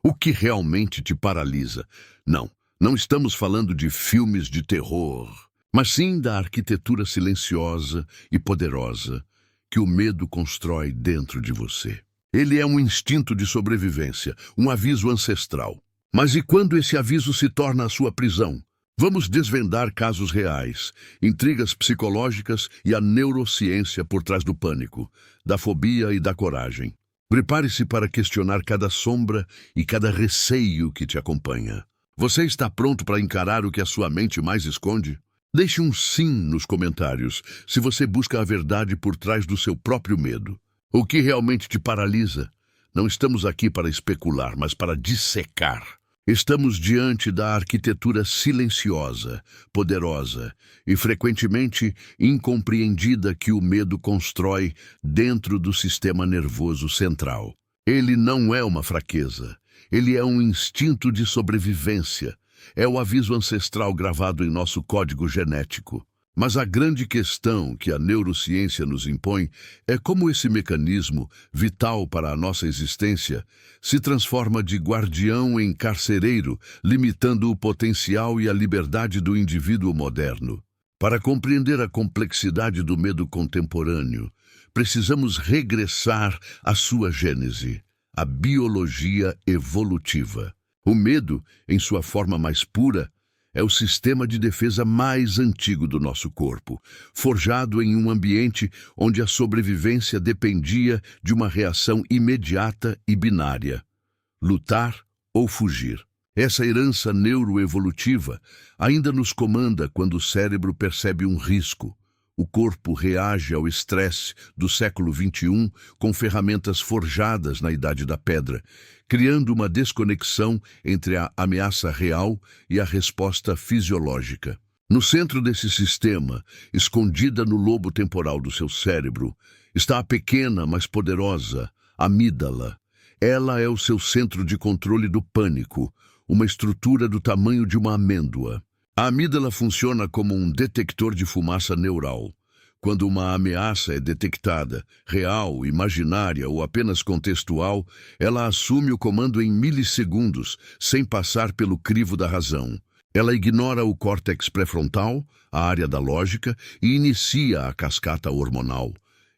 O que realmente te paralisa? Não, não estamos falando de filmes de terror, mas sim da arquitetura silenciosa e poderosa que o medo constrói dentro de você. Ele é um instinto de sobrevivência, um aviso ancestral. Mas e quando esse aviso se torna a sua prisão? Vamos desvendar casos reais, intrigas psicológicas e a neurociência por trás do pânico, da fobia e da coragem. Prepare-se para questionar cada sombra e cada receio que te acompanha. Você está pronto para encarar o que a sua mente mais esconde? Deixe um sim nos comentários se você busca a verdade por trás do seu próprio medo. O que realmente te paralisa? Não estamos aqui para especular, mas para dissecar. Estamos diante da arquitetura silenciosa, poderosa e frequentemente incompreendida que o medo constrói dentro do sistema nervoso central. Ele não é uma fraqueza, ele é um instinto de sobrevivência, é o aviso ancestral gravado em nosso código genético. Mas a grande questão que a neurociência nos impõe é como esse mecanismo, vital para a nossa existência, se transforma de guardião em carcereiro, limitando o potencial e a liberdade do indivíduo moderno. Para compreender a complexidade do medo contemporâneo, precisamos regressar à sua gênese, a biologia evolutiva. O medo, em sua forma mais pura, é o sistema de defesa mais antigo do nosso corpo, forjado em um ambiente onde a sobrevivência dependia de uma reação imediata e binária: lutar ou fugir. Essa herança neuroevolutiva ainda nos comanda quando o cérebro percebe um risco. O corpo reage ao estresse do século XXI com ferramentas forjadas na Idade da Pedra, criando uma desconexão entre a ameaça real e a resposta fisiológica. No centro desse sistema, escondida no lobo temporal do seu cérebro, está a pequena, mas poderosa amígdala. Ela é o seu centro de controle do pânico, uma estrutura do tamanho de uma amêndoa. A amígdala funciona como um detector de fumaça neural. Quando uma ameaça é detectada, real, imaginária ou apenas contextual, ela assume o comando em milissegundos, sem passar pelo crivo da razão. Ela ignora o córtex pré-frontal, a área da lógica, e inicia a cascata hormonal.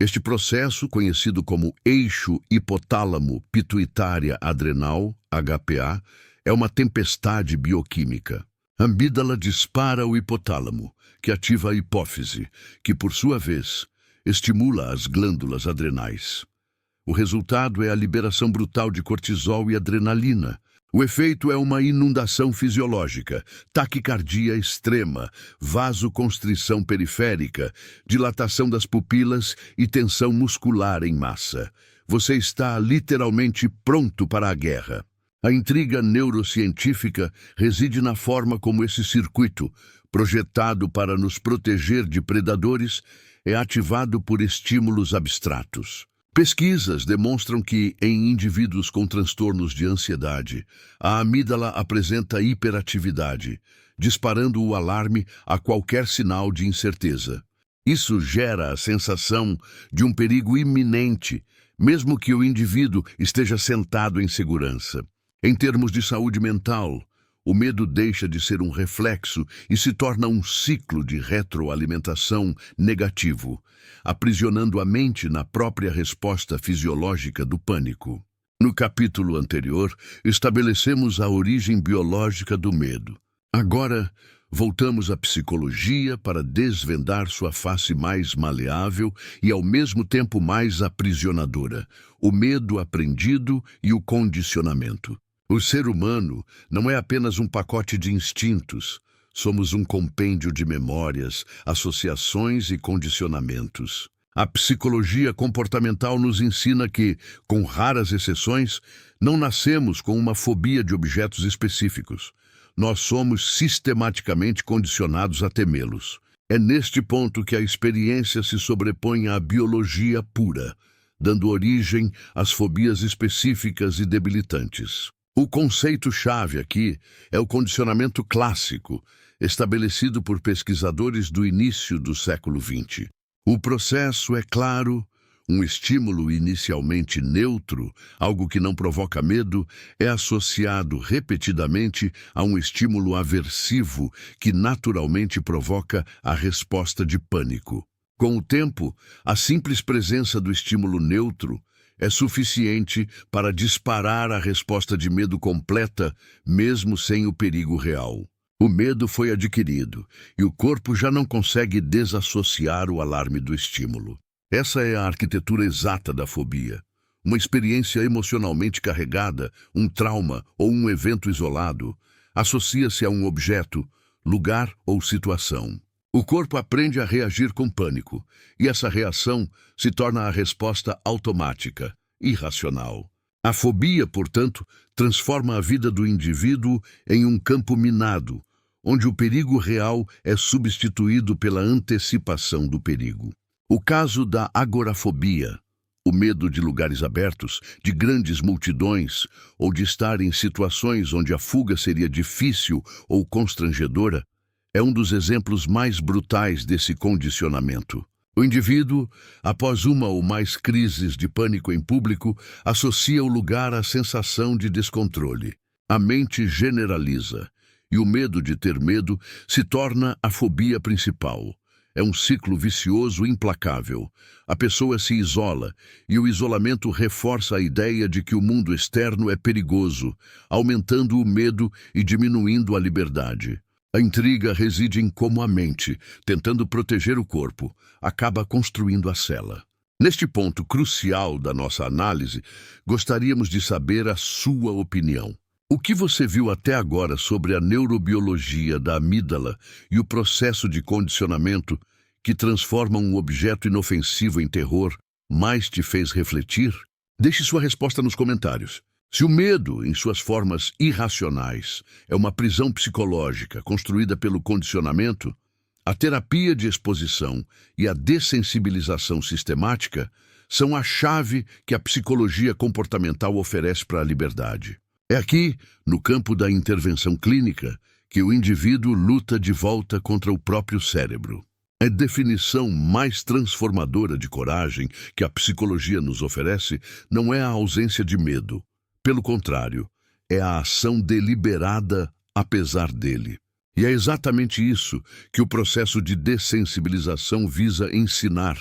Este processo, conhecido como eixo hipotálamo-pituitária-adrenal, HPA, é uma tempestade bioquímica. A amígdala dispara o hipotálamo, que ativa a hipófise, que, por sua vez, estimula as glândulas adrenais. O resultado é a liberação brutal de cortisol e adrenalina. O efeito é uma inundação fisiológica, taquicardia extrema, vasoconstrição periférica, dilatação das pupilas e tensão muscular em massa. Você está literalmente pronto para a guerra. A intriga neurocientífica reside na forma como esse circuito, projetado para nos proteger de predadores, é ativado por estímulos abstratos. Pesquisas demonstram que, em indivíduos com transtornos de ansiedade, a amígdala apresenta hiperatividade, disparando o alarme a qualquer sinal de incerteza. Isso gera a sensação de um perigo iminente, mesmo que o indivíduo esteja sentado em segurança. Em termos de saúde mental, o medo deixa de ser um reflexo e se torna um ciclo de retroalimentação negativo, aprisionando a mente na própria resposta fisiológica do pânico. No capítulo anterior, estabelecemos a origem biológica do medo. Agora, voltamos à psicologia para desvendar sua face mais maleável e ao mesmo tempo mais aprisionadora, o medo aprendido e o condicionamento. O ser humano não é apenas um pacote de instintos, somos um compêndio de memórias, associações e condicionamentos. A psicologia comportamental nos ensina que, com raras exceções, não nascemos com uma fobia de objetos específicos. Nós somos sistematicamente condicionados a temê-los. É neste ponto que a experiência se sobrepõe à biologia pura, dando origem às fobias específicas e debilitantes. O conceito-chave aqui é o condicionamento clássico, estabelecido por pesquisadores do início do século XX. O processo é claro, Um estímulo inicialmente neutro, algo que não provoca medo, é associado repetidamente a um estímulo aversivo que naturalmente provoca a resposta de pânico. Com o tempo, a simples presença do estímulo neutro é suficiente para disparar a resposta de medo completa, mesmo sem o perigo real. O medo foi adquirido e o corpo já não consegue desassociar o alarme do estímulo. Essa é a arquitetura exata da fobia. Uma experiência emocionalmente carregada, um trauma ou um evento isolado, associa-se a um objeto, lugar ou situação. O corpo aprende a reagir com pânico, e essa reação se torna a resposta automática, irracional. A fobia, portanto, transforma a vida do indivíduo em um campo minado, onde o perigo real é substituído pela antecipação do perigo. O caso da agorafobia, o medo de lugares abertos, de grandes multidões, ou de estar em situações onde a fuga seria difícil ou constrangedora, é um dos exemplos mais brutais desse condicionamento. O indivíduo, após uma ou mais crises de pânico em público, associa o lugar à sensação de descontrole. A mente generaliza, e o medo de ter medo se torna a fobia principal. É um ciclo vicioso implacável. A pessoa se isola, e o isolamento reforça a ideia de que o mundo externo é perigoso, aumentando o medo e diminuindo a liberdade. A intriga reside em como a mente, tentando proteger o corpo, acaba construindo a cela. Neste ponto crucial da nossa análise, gostaríamos de saber a sua opinião. O que você viu até agora sobre a neurobiologia da amígdala e o processo de condicionamento que transforma um objeto inofensivo em terror mais te fez refletir? Deixe sua resposta nos comentários. Se o medo, em suas formas irracionais, é uma prisão psicológica construída pelo condicionamento, a terapia de exposição e a dessensibilização sistemática são a chave que a psicologia comportamental oferece para a liberdade. É aqui, no campo da intervenção clínica, que o indivíduo luta de volta contra o próprio cérebro. A definição mais transformadora de coragem que a psicologia nos oferece não é a ausência de medo. Pelo contrário, é a ação deliberada apesar dele. E é exatamente isso que o processo de dessensibilização visa ensinar,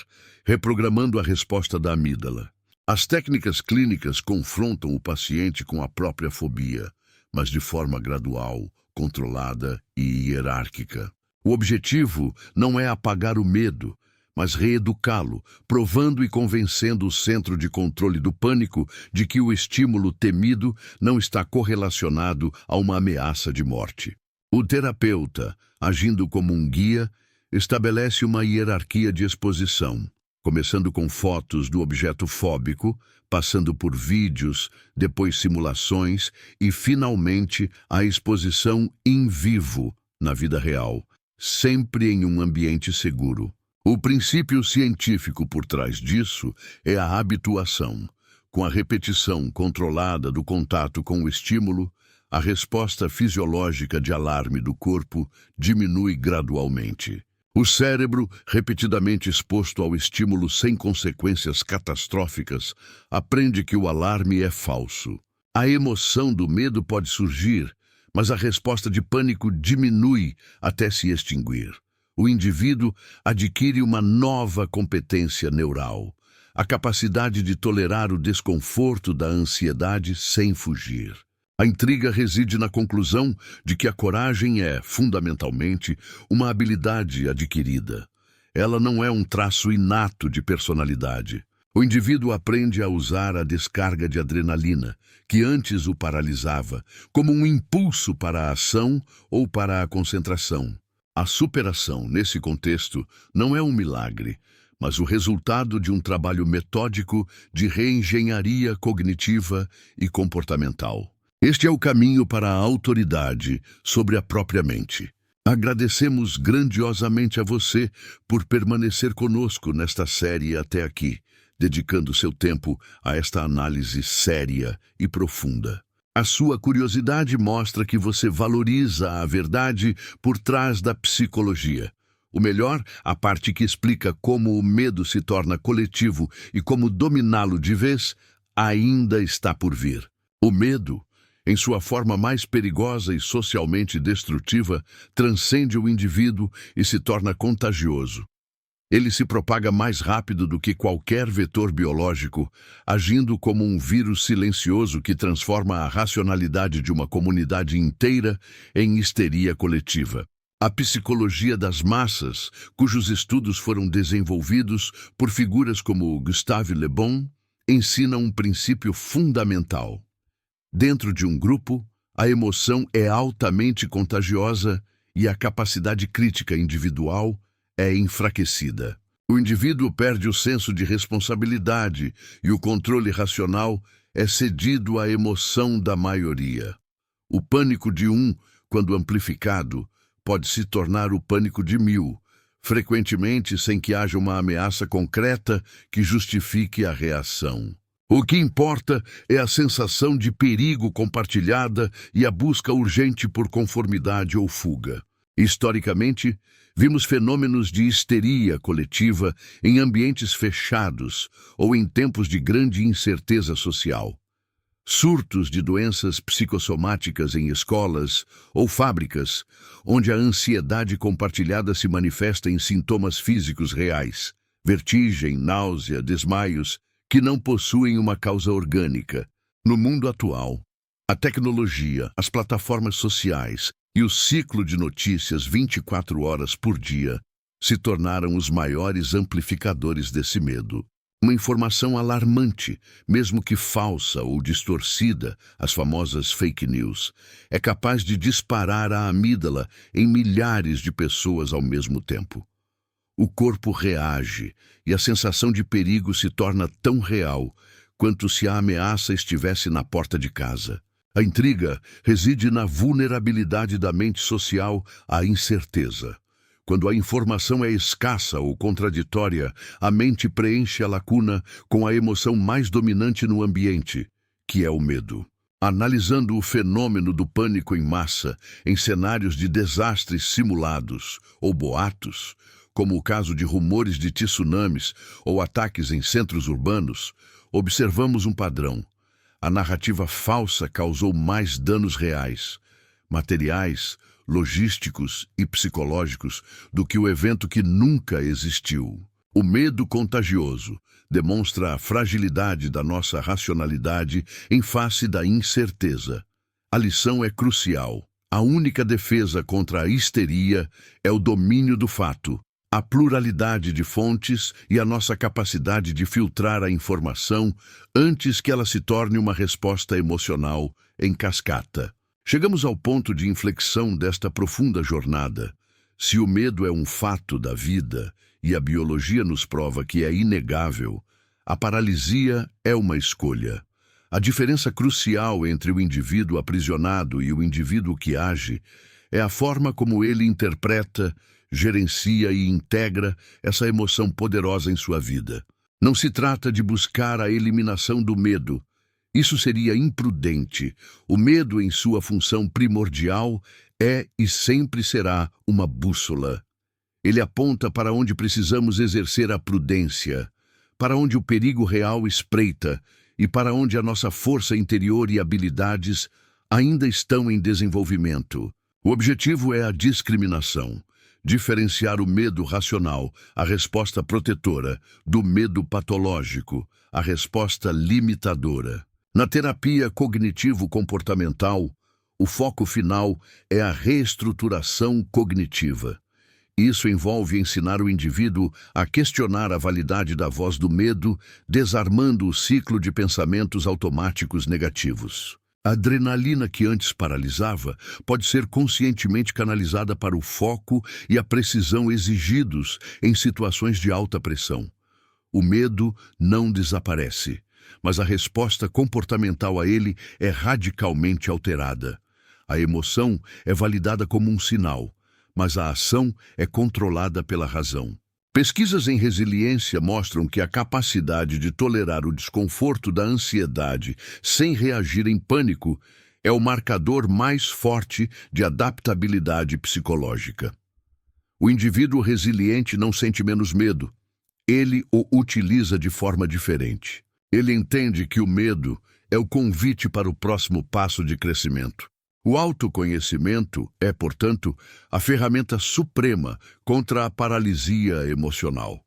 reprogramando a resposta da amígdala. As técnicas clínicas confrontam o paciente com a própria fobia, mas de forma gradual, controlada e hierárquica. O objetivo não é apagar o medo, mas reeducá-lo, provando e convencendo o centro de controle do pânico de que o estímulo temido não está correlacionado a uma ameaça de morte. O terapeuta, agindo como um guia, estabelece uma hierarquia de exposição, começando com fotos do objeto fóbico, passando por vídeos, depois simulações e, finalmente, a exposição em vivo, na vida real, sempre em um ambiente seguro. O princípio científico por trás disso é a habituação. Com a repetição controlada do contato com o estímulo, a resposta fisiológica de alarme do corpo diminui gradualmente. O cérebro, repetidamente exposto ao estímulo sem consequências catastróficas, aprende que o alarme é falso. A emoção do medo pode surgir, mas a resposta de pânico diminui até se extinguir. O indivíduo adquire uma nova competência neural, a capacidade de tolerar o desconforto da ansiedade sem fugir. A intriga reside na conclusão de que a coragem é, fundamentalmente, uma habilidade adquirida. Ela não é um traço inato de personalidade. O indivíduo aprende a usar a descarga de adrenalina, que antes o paralisava, como um impulso para a ação ou para a concentração. A superação, nesse contexto, não é um milagre, mas o resultado de um trabalho metódico de reengenharia cognitiva e comportamental. Este é o caminho para a autoridade sobre a própria mente. Agradecemos grandiosamente a você por permanecer conosco nesta série até aqui, dedicando seu tempo a esta análise séria e profunda. A sua curiosidade mostra que você valoriza a verdade por trás da psicologia, O melhor, a parte que explica como o medo se torna coletivo e como dominá-lo de vez, ainda está por vir. O medo, em sua forma mais perigosa e socialmente destrutiva, transcende o indivíduo e se torna contagioso. Ele se propaga mais rápido do que qualquer vetor biológico, agindo como um vírus silencioso que transforma a racionalidade de uma comunidade inteira em histeria coletiva. A psicologia das massas, cujos estudos foram desenvolvidos por figuras como Gustave Le Bon, ensina um princípio fundamental. Dentro de um grupo, a emoção é altamente contagiosa e a capacidade crítica individual é enfraquecida. O indivíduo perde o senso de responsabilidade e o controle racional é cedido à emoção da maioria. O pânico de um, quando amplificado, pode se tornar o pânico de 1000, frequentemente sem que haja uma ameaça concreta que justifique a reação. O que importa é a sensação de perigo compartilhada e a busca urgente por conformidade ou fuga. Historicamente, vimos fenômenos de histeria coletiva em ambientes fechados ou em tempos de grande incerteza social. Surtos de doenças psicossomáticas em escolas ou fábricas, onde a ansiedade compartilhada se manifesta em sintomas físicos reais, vertigem, náusea, desmaios, que não possuem uma causa orgânica. No mundo atual, a tecnologia, as plataformas sociais e o ciclo de notícias 24 horas por dia se tornaram os maiores amplificadores desse medo. Uma informação alarmante, mesmo que falsa ou distorcida, as famosas fake news, é capaz de disparar a amígdala em milhares de pessoas ao mesmo tempo. O corpo reage e a sensação de perigo se torna tão real quanto se a ameaça estivesse na porta de casa. A intriga reside na vulnerabilidade da mente social à incerteza. Quando a informação é escassa ou contraditória, a mente preenche a lacuna com a emoção mais dominante no ambiente, que é o medo. Analisando o fenômeno do pânico em massa em cenários de desastres simulados ou boatos, como o caso de rumores de tsunamis ou ataques em centros urbanos, observamos um padrão. A narrativa falsa causou mais danos reais, materiais, logísticos e psicológicos do que o evento que nunca existiu. O medo contagioso demonstra a fragilidade da nossa racionalidade em face da incerteza. A lição é crucial. A única defesa contra a histeria é o domínio do fato, a pluralidade de fontes e a nossa capacidade de filtrar a informação antes que ela se torne uma resposta emocional em cascata. Chegamos ao ponto de inflexão desta profunda jornada. Se o medo é um fato da vida e a biologia nos prova que é inegável, a paralisia é uma escolha. A diferença crucial entre o indivíduo aprisionado e o indivíduo que age é a forma como ele interpreta, gerencia e integra essa emoção poderosa em sua vida. Não se trata de buscar a eliminação do medo. Isso seria imprudente. O medo, em sua função primordial, é e sempre será uma bússola. Ele aponta para onde precisamos exercer a prudência, para onde o perigo real espreita e para onde a nossa força interior e habilidades ainda estão em desenvolvimento. O objetivo é a discriminação. Diferenciar o medo racional, a resposta protetora, do medo patológico, a resposta limitadora. Na terapia cognitivo-comportamental, o foco final é a reestruturação cognitiva. Isso envolve ensinar o indivíduo a questionar a validade da voz do medo, desarmando o ciclo de pensamentos automáticos negativos. A adrenalina que antes paralisava pode ser conscientemente canalizada para o foco e a precisão exigidos em situações de alta pressão. O medo não desaparece, mas a resposta comportamental a ele é radicalmente alterada. A emoção é validada como um sinal, mas a ação é controlada pela razão. Pesquisas em resiliência mostram que a capacidade de tolerar o desconforto da ansiedade sem reagir em pânico é o marcador mais forte de adaptabilidade psicológica. O indivíduo resiliente não sente menos medo. Ele o utiliza de forma diferente. Ele entende que o medo é o convite para o próximo passo de crescimento. O autoconhecimento é, portanto, a ferramenta suprema contra a paralisia emocional.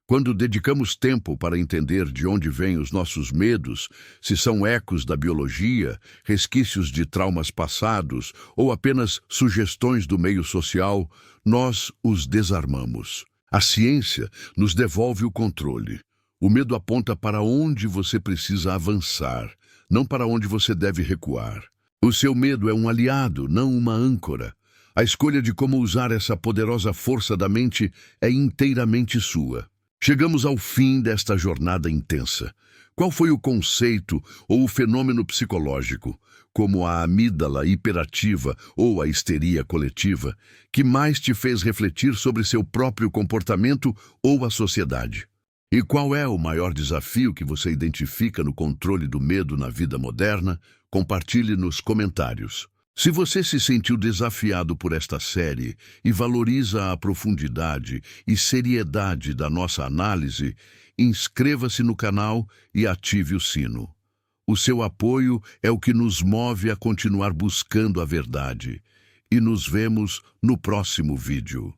Quando dedicamos tempo para entender de onde vêm os nossos medos, se são ecos da biologia, resquícios de traumas passados ou apenas sugestões do meio social, nós os desarmamos. A ciência nos devolve o controle. O medo aponta para onde você precisa avançar, não para onde você deve recuar. O seu medo é um aliado, não uma âncora. A escolha de como usar essa poderosa força da mente é inteiramente sua. Chegamos ao fim desta jornada intensa. Qual foi o conceito ou o fenômeno psicológico, como a amígdala hiperativa ou a histeria coletiva, que mais te fez refletir sobre seu próprio comportamento ou a sociedade? E qual é o maior desafio que você identifica no controle do medo na vida moderna? Compartilhe nos comentários. Se você se sentiu desafiado por esta série e valoriza a profundidade e seriedade da nossa análise, inscreva-se no canal e ative o sino. O seu apoio é o que nos move a continuar buscando a verdade. E nos vemos no próximo vídeo.